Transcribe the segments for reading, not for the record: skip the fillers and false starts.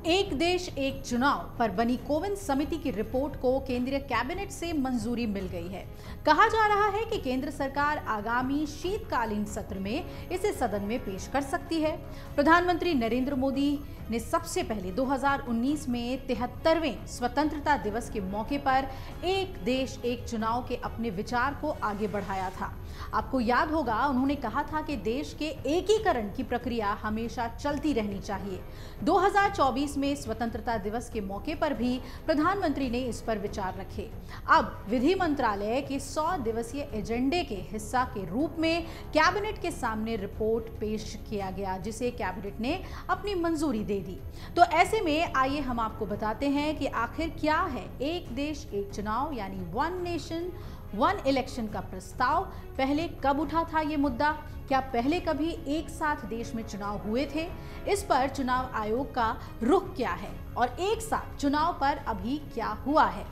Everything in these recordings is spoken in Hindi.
एक देश एक चुनाव पर बनी कोविंद समिति की रिपोर्ट को केंद्रीय कैबिनेट से मंजूरी मिल गई है। कहा जा रहा है कि केंद्र सरकार आगामी शीतकालीन सत्र में इसे सदन में पेश कर सकती है। प्रधानमंत्री नरेंद्र मोदी ने सबसे पहले 2019 में 73वें स्वतंत्रता दिवस के मौके पर एक देश एक चुनाव के अपने विचार को आगे बढ़ाया था। आपको याद होगा, उन्होंने कहा था कि देश के एकीकरण की प्रक्रिया हमेशा चलती रहनी चाहिए। 2024 में स्वतंत्रता दिवस के मौके पर भी प्रधानमंत्री ने इस पर विचार रखे। अब विधि मंत्रालय के 100 दिवसीय एजेंडे के हिस्सा के रूप में कैबिनेट के सामने रिपोर्ट पेश किया गया, जिसे कैबिनेट ने अपनी मंजूरी दे दी। तो ऐसे में आइए हम आपको बताते हैं कि आखिर क्या है एक देश एक चुनाव यानी वन नेशन वन इलेक्शन का प्रस्ताव। पहले कब उठा था ये मुद्दा? क्या पहले कभी एक साथ देश में चुनाव हुए थे? इस पर चुनाव आयोग का रुख क्या है और एक साथ चुनाव पर अभी क्या हुआ है?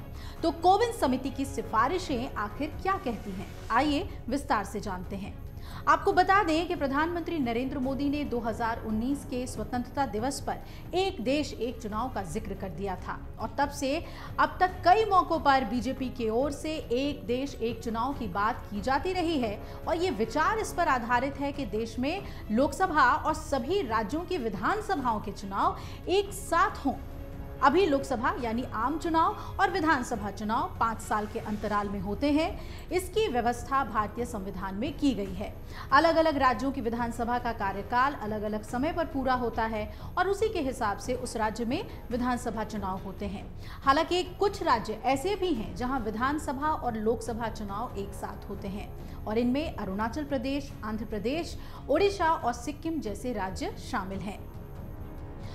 तो कोविंद समिति की सिफारिशें आखिर क्या कहती हैं? आइए विस्तार से जानते हैं। आपको बता दें कि प्रधानमंत्री नरेंद्र मोदी ने 2019 के स्वतंत्रता दिवस पर एक देश एक चुनाव का जिक्र कर दिया था और तब से अब तक कई मौकों पर बीजेपी की ओर से एक देश एक चुनाव की बात की जाती रही है और ये विचार इस पर आधारित है कि देश में लोकसभा और सभी राज्यों की विधानसभाओं के चुनाव एक साथ हों। अभी लोकसभा यानी आम चुनाव और विधानसभा चुनाव 5 साल के अंतराल में होते हैं। इसकी व्यवस्था भारतीय संविधान में की गई है। अलग अलग राज्यों की विधानसभा का कार्यकाल अलग अलग समय पर पूरा होता है और उसी के हिसाब से उस राज्य में विधानसभा चुनाव होते हैं। हालांकि कुछ राज्य ऐसे भी हैं जहां विधानसभा और लोकसभा चुनाव एक साथ होते हैं और इनमें अरुणाचल प्रदेश, आंध्र प्रदेश, ओडिशा और सिक्किम जैसे राज्य शामिल हैं।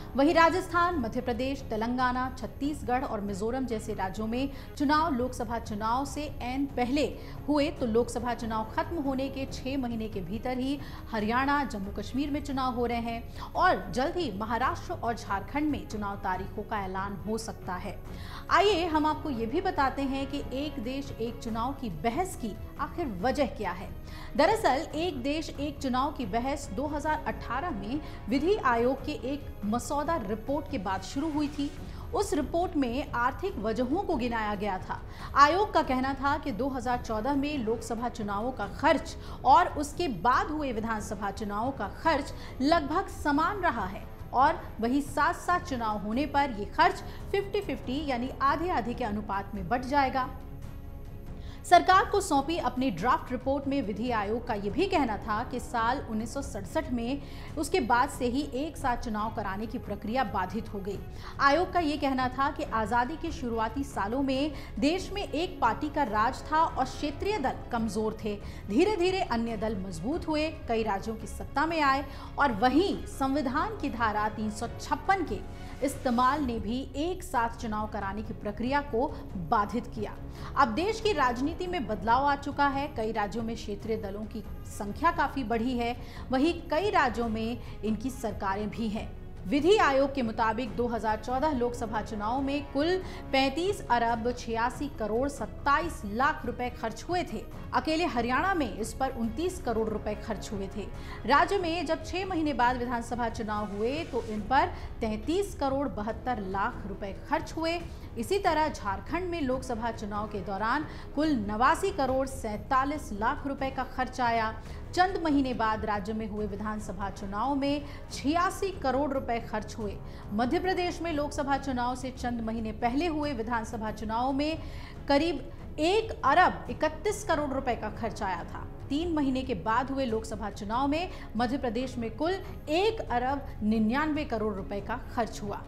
वहीं राजस्थान, मध्य प्रदेश, तेलंगाना, छत्तीसगढ़ और मिजोरम जैसे राज्यों में चुनाव लोकसभा चुनाव से ऐन पहले हुए तो लोकसभा चुनाव खत्म होने के 6 महीने के भीतर ही हरियाणा, जम्मू कश्मीर में चुनाव हो रहे हैं और जल्द ही महाराष्ट्र और झारखंड में चुनाव तारीखों का ऐलान हो सकता है। आइए हम आपको ये भी बताते हैं कि एक देश एक चुनाव की बहस की आखिर वजह क्या है। दरअसल एक देश एक चुनाव की बहस 2018 में विधि आयोग के एक मसौदा रिपोर्ट के बाद शुरू हुई थी। उस रिपोर्ट में आर्थिक वजहों को गिनाया गया था। आयोग का कहना था कि 2014 में लोकसभा चुनावों का खर्च और उसके बाद हुए विधानसभा चुनावों का खर्च लगभग समान रहा है और वही साथ साथ चुनाव होने पर यह खर्च 50-50 यानी आधे आधे के अनुपात में बढ़ जाएगा। सरकार को सौंपी अपनी ड्राफ्ट रिपोर्ट में विधि आयोग का यह भी कहना था कि साल 1967 में उसके बाद से ही एक साथ चुनाव कराने की प्रक्रिया बाधित हो गई। आयोग का यह कहना था कि आजादी के शुरुआती सालों में देश में एक पार्टी का राज था और क्षेत्रीय दल कमजोर थे। धीरे धीरे अन्य दल मजबूत हुए, कई राज्यों की सत्ता में आए और वहीं संविधान की धारा 356 के इस्तेमाल ने भी एक साथ चुनाव कराने की प्रक्रिया को बाधित किया। अब देश की राजनीति में बदलाव आ चुका है। कई राज्यों में क्षेत्रीय दलों की संख्या काफी बढ़ी है, वहीं कई राज्यों में इनकी सरकारें भी हैं। विधि आयोग के मुताबिक 2014 लोकसभा चुनाव में कुल 35 अरब 86 करोड़ 27 लाख रुपए खर्च हुए थे। अकेले हरियाणा में इस पर 29 करोड़ रुपए खर्च हुए थे। राज्य में जब 6 महीने बाद विधानसभा चुनाव हुए तो इन पर 33 करोड़ 72 लाख रुपए खर्च हुए। इसी तरह झारखंड में लोकसभा चुनाव के दौरान कुल 89 करोड़ 47 लाख रुपए का खर्च आया। चंद महीने बाद राज्य में हुए विधानसभा चुनाव में 86 करोड़ रुपए खर्च हुए। मध्य प्रदेश में लोकसभा चुनाव से चंद महीने पहले हुए विधानसभा चुनाव में करीब 1 अरब 31 करोड़ रुपए का खर्च आया था। 3 महीने के बाद हुए लोकसभा चुनाव में मध्य प्रदेश में कुल 1 अरब 99 करोड़ रुपए का खर्च हुआ।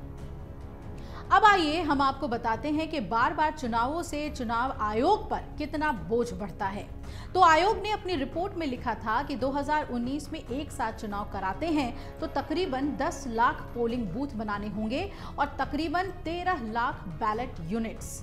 अब आइए हम आपको बताते हैं कि बार बार चुनावों से चुनाव आयोग पर कितना बोझ बढ़ता है। तो आयोग ने अपनी रिपोर्ट में लिखा था कि 2019 में एक साथ चुनाव कराते हैं तो तकरीबन 10 लाख पोलिंग बूथ बनाने होंगे और तकरीबन 13 lakh ballot units.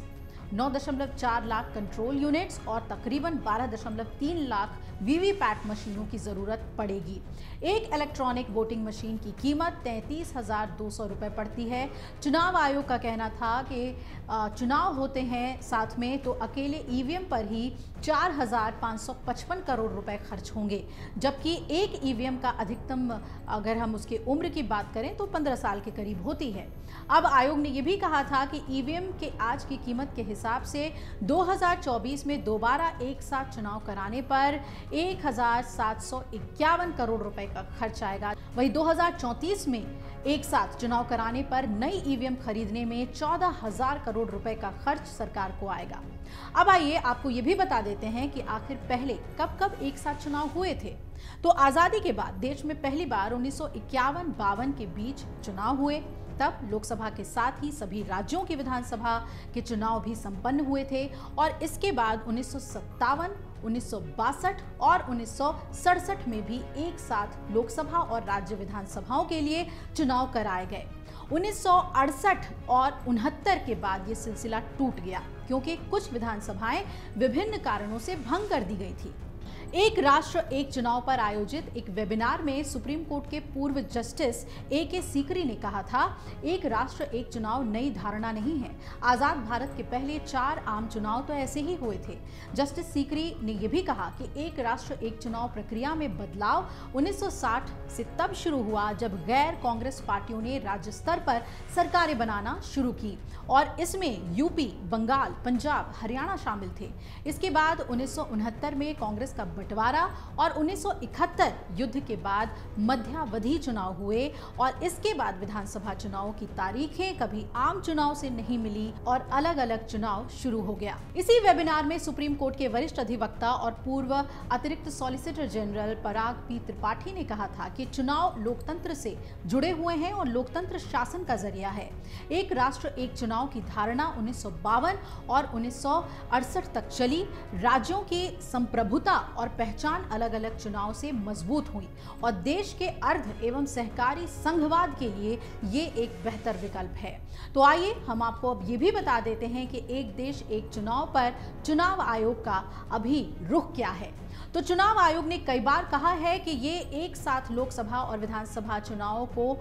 9.4 lakh control units और तकरीबन 12.3 लाख वीवीपैट मशीनों की जरूरत पड़ेगी। एक इलेक्ट्रॉनिक वोटिंग मशीन की कीमत 33,200 रुपए पड़ती है। चुनाव आयोग का कहना था कि चुनाव होते हैं साथ में तो अकेले ईवीएम पर ही 4,555 करोड़ रुपए खर्च होंगे, जबकि एक ईवीएम का अधिकतम अगर हम उसके उम्र की बात करें तो 15 साल के करीब होती है। अब आयोग ने यह भी कहा था कि ईवीएम के आज की कीमत के हिसाब से 2024 में दोबारा एक साथ चुनाव कराने पर 1,751 करोड़ रुपए का खर्च आएगा। वहीं 2034 में एक साथ चुनाव कराने पर नई ईवीएम खरीदने में 14,000 करोड़ रुपए का खर्च सरकार को आएगा। अब आइए आपको ये भी बता देते हैं कि आखिर पहले कब कब एक साथ चुनाव हुए थे। तो आजादी के बाद देश में पहली बार 1951-52 के बीच चुनाव हुए। तब लोकसभा के साथ ही सभी राज्यों की विधानसभा के चुनाव भी संपन्न हुए थे और इसके बाद 1957, 1962 और 1967 में भी एक साथ लोकसभा और राज्य विधानसभाओं के लिए चुनाव कराए गए। 1968 और 69 के बाद ये सिलसिला टूट गया क्योंकि कुछ विधानसभाएं विभिन्न कारणों से भंग कर दी गई थी। एक राष्ट्र एक चुनाव पर आयोजित एक वेबिनार में सुप्रीम कोर्ट के पूर्व जस्टिस ए.के. सीकरी ने कहा था, एक राष्ट्र एक चुनाव नई धारणा नहीं है। आजाद भारत के पहले 4 आम चुनाव तो ऐसे ही हुए थे। जस्टिस सीकरी ने यह भी कहा कि एक राष्ट्र एक चुनाव प्रक्रिया में बदलाव 1960 से तब शुरू हुआ जब गैर कांग्रेस पार्टियों ने राज्य स्तर पर सरकारें बनाना शुरू की और इसमें यूपी, बंगाल, पंजाब, हरियाणा शामिल थे। इसके बाद 1969 में कांग्रेस का बंटवारा और 1971 युद्ध के बाद मध्यावधि चुनाव हुए और इसके बाद विधानसभा चुनाव की तारीखें कभी आम चुनाव से नहीं मिली और अलग अलग चुनाव शुरू हो गया। इसी वेबिनार में सुप्रीम कोर्ट के वरिष्ठ अधिवक्ता और पूर्व अतिरिक्त सॉलिसिटर जनरल पराग पी त्रिपाठी ने कहा था कि चुनाव लोकतंत्र से जुड़े हुए हैं और लोकतंत्र शासन का जरिया है। एक राष्ट्र एक चुनाव की धारणा 1952 और 1968 तक चली। राज्यों की संप्रभुता और पहचान अलग अलग चुनाव से मजबूत हुई और देश के अर्ध एवं सहकारी संघवाद के लिए ये एक बेहतर विकल्प है। तो आइए हम आपको अब ये भी बता देते हैं कि एक देश एक चुनाव पर चुनाव आयोग का अभी रुख क्या है। तो चुनाव आयोग ने कई बार कहा है कि ये एक साथ लोकसभा और विधानसभा चुनावों को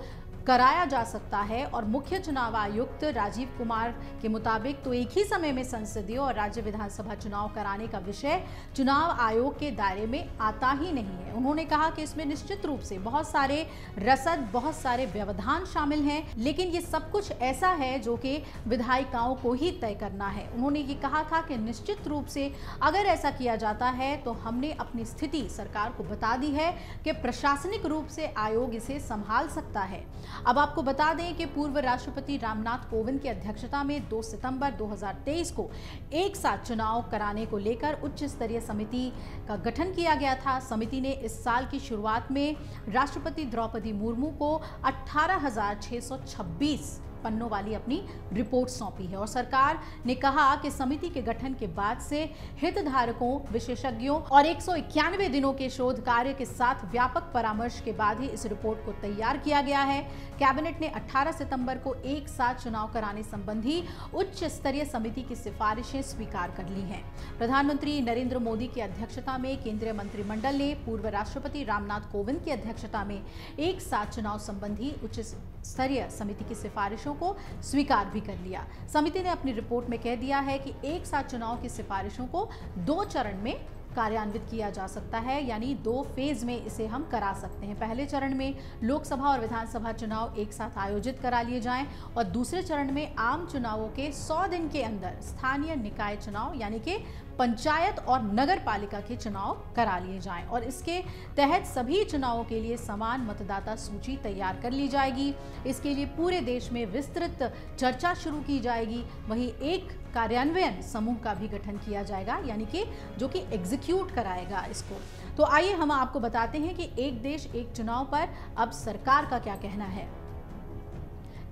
कराया जा सकता है और मुख्य चुनाव आयुक्त राजीव कुमार के मुताबिक तो एक ही समय में संसदीय और राज्य विधानसभा चुनाव कराने का विषय चुनाव आयोग के दायरे में आता ही नहीं है। उन्होंने कहा कि इसमें निश्चित रूप से बहुत सारे रसद, बहुत सारे व्यवधान शामिल हैं, लेकिन ये सब कुछ ऐसा है जो कि विधायिकाओं को ही तय करना है। उन्होंने ये कहा था कि निश्चित रूप से अगर ऐसा किया जाता है तो हमने अपनी स्थिति सरकार को बता दी है कि प्रशासनिक रूप से आयोग इसे संभाल सकता है। अब आपको बता दें कि पूर्व राष्ट्रपति रामनाथ कोविंद की अध्यक्षता में 2 सितंबर 2023 को एक साथ चुनाव कराने को लेकर उच्च स्तरीय समिति का गठन किया गया था। समिति ने इस साल की शुरुआत में राष्ट्रपति द्रौपदी मुर्मू को 18,626 पन्नों वाली अपनी रिपोर्ट सौंपी है और सरकार ने कहा कि समिति के गठन के बाद से हितधारकों, विशेषज्ञों और 191 दिनों के शोध कार्य के साथ व्यापक परामर्श के बाद ही इस रिपोर्ट को तैयार किया गया है। कैबिनेट ने 18 सितंबर को एक साथ चुनाव कराने संबंधी उच्च स्तरीय समिति की सिफारिशें स्वीकार कर ली हैं। प्रधानमंत्री नरेंद्र मोदी की अध्यक्षता में केंद्रीय मंत्रिमंडल ने पूर्व राष्ट्रपति रामनाथ कोविंद की अध्यक्षता में एक साथ चुनाव संबंधी उच्च स्तरीय समिति की सिफारिशों को स्वीकार भी कर लिया। समिति ने अपनी रिपोर्ट में कह दिया है कि एक साथ चुनाव की सिफारिशों को 2 चरण में कार्यान्वित किया जा सकता है, यानी 2 फेज में इसे हम करा सकते हैं। पहले चरण में लोकसभा और विधानसभा चुनाव एक साथ आयोजित करा लिए जाएं और दूसरे चरण में आम चुनावों के 100 दिन के अंदर स्थानीय निकाय चुनाव यानी कि पंचायत और नगर पालिका के चुनाव करा लिए जाएं और इसके तहत सभी चुनावों के लिए समान मतदाता सूची तैयार कर ली जाएगी। इसके लिए पूरे देश में विस्तृत चर्चा शुरू की जाएगी। वहीं एक कार्यान्वयन समूह का भी गठन किया जाएगा, यानी कि जो कि एग्जीक्यूट कराएगा इसको। तो आइए हम आपको बताते हैं कि एक देश एक चुनाव पर अब सरकार का क्या कहना है।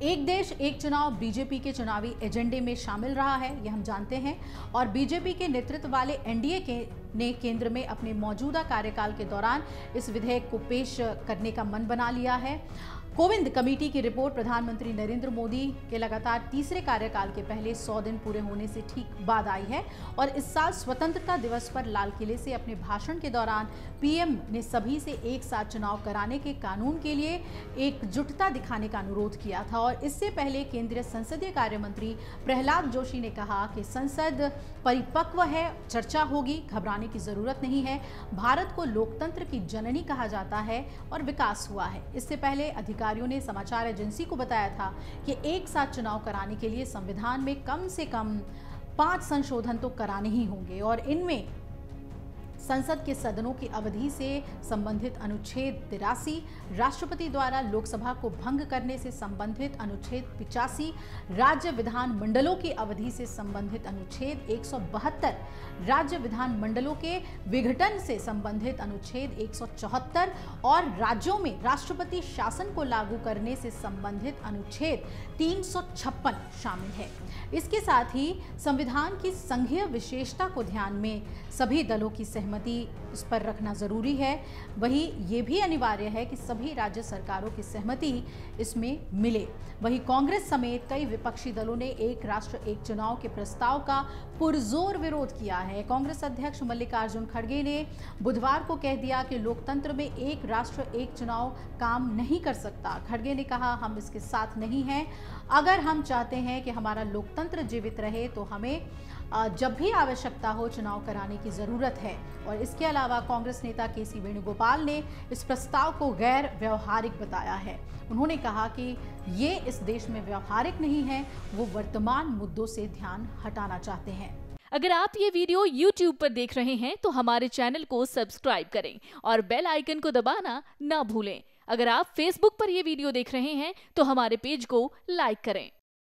एक देश एक चुनाव बीजेपी के चुनावी एजेंडे में शामिल रहा है, यह हम जानते हैं, और बीजेपी के नेतृत्व वाले एनडीए ने केंद्र में अपने मौजूदा कार्यकाल के दौरान इस विधेयक को पेश करने का मन बना लिया है। कोविंद कमेटी की रिपोर्ट प्रधानमंत्री नरेंद्र मोदी के लगातार तीसरे कार्यकाल के पहले 100 दिन पूरे होने से ठीक बाद आई है और इस साल स्वतंत्रता दिवस पर लाल किले से अपने भाषण के दौरान पीएम ने सभी से एक साथ चुनाव कराने के कानून के लिए एकजुटता दिखाने का अनुरोध किया था। और इससे पहले केंद्रीय संसदीय कार्य मंत्री प्रहलाद जोशी ने कहा कि संसद परिपक्व है, चर्चा होगी, घबराने की जरूरत नहीं है। भारत को लोकतंत्र की जननी कहा जाता है और विकास हुआ है। इससे पहले अधिकारियों ने समाचार एजेंसी को बताया था कि एक साथ चुनाव कराने के लिए संविधान में कम से कम 5 संशोधन तो कराने ही होंगे और इनमें संसद के सदनों की अवधि से संबंधित अनुच्छेद 83, राष्ट्रपति द्वारा लोकसभा को भंग करने से संबंधित अनुच्छेद 85, राज्य विधान मंडलों की अवधि से संबंधित अनुच्छेद 172, राज्य विधान मंडलों के विघटन से संबंधित अनुच्छेद 174 और राज्यों में राष्ट्रपति शासन को लागू करने से संबंधित अनुच्छेद 356 शामिल है। इसके साथ ही संविधान की संघीय विशेषता को ध्यान में सभी दलों की सहमति इस पर रखना जरूरी है। वहीं ये भी अनिवार्य है कि सभी राज्य सरकारों की सहमति इसमें मिले। वहीं कांग्रेस समेत कई विपक्षी दलों ने एक राष्ट्र एक चुनाव के प्रस्ताव का पुरजोर विरोध किया है। कांग्रेस अध्यक्ष मल्लिकार्जुन खड़गे ने बुधवार को कह दिया कि लोकतंत्र में एक राष्ट्र एक चुनाव काम नहीं कर सकता। खड़गे ने कहा, हम इसके साथ नहीं हैं। अगर हम चाहते हैं कि हमारा लोकतंत्र जीवित रहे तो हमें जब भी आवश्यकता हो चुनाव कराने की जरूरत है। और इसके अलावा कांग्रेस नेता केसी वेणुगोपाल ने इस प्रस्ताव को गैर व्यवहारिक बताया है। उन्होंने कहा कि ये इस देश में व्यवहारिक नहीं है, वो वर्तमान मुद्दों से ध्यान हटाना चाहते हैं। अगर आप ये वीडियो YouTube पर देख रहे हैं तो हमारे चैनल को सब्सक्राइब करें और बेल आइकन को दबाना ना भूलें। अगर आप Facebook पर ये वीडियो देख रहे हैं तो हमारे पेज को लाइक करें।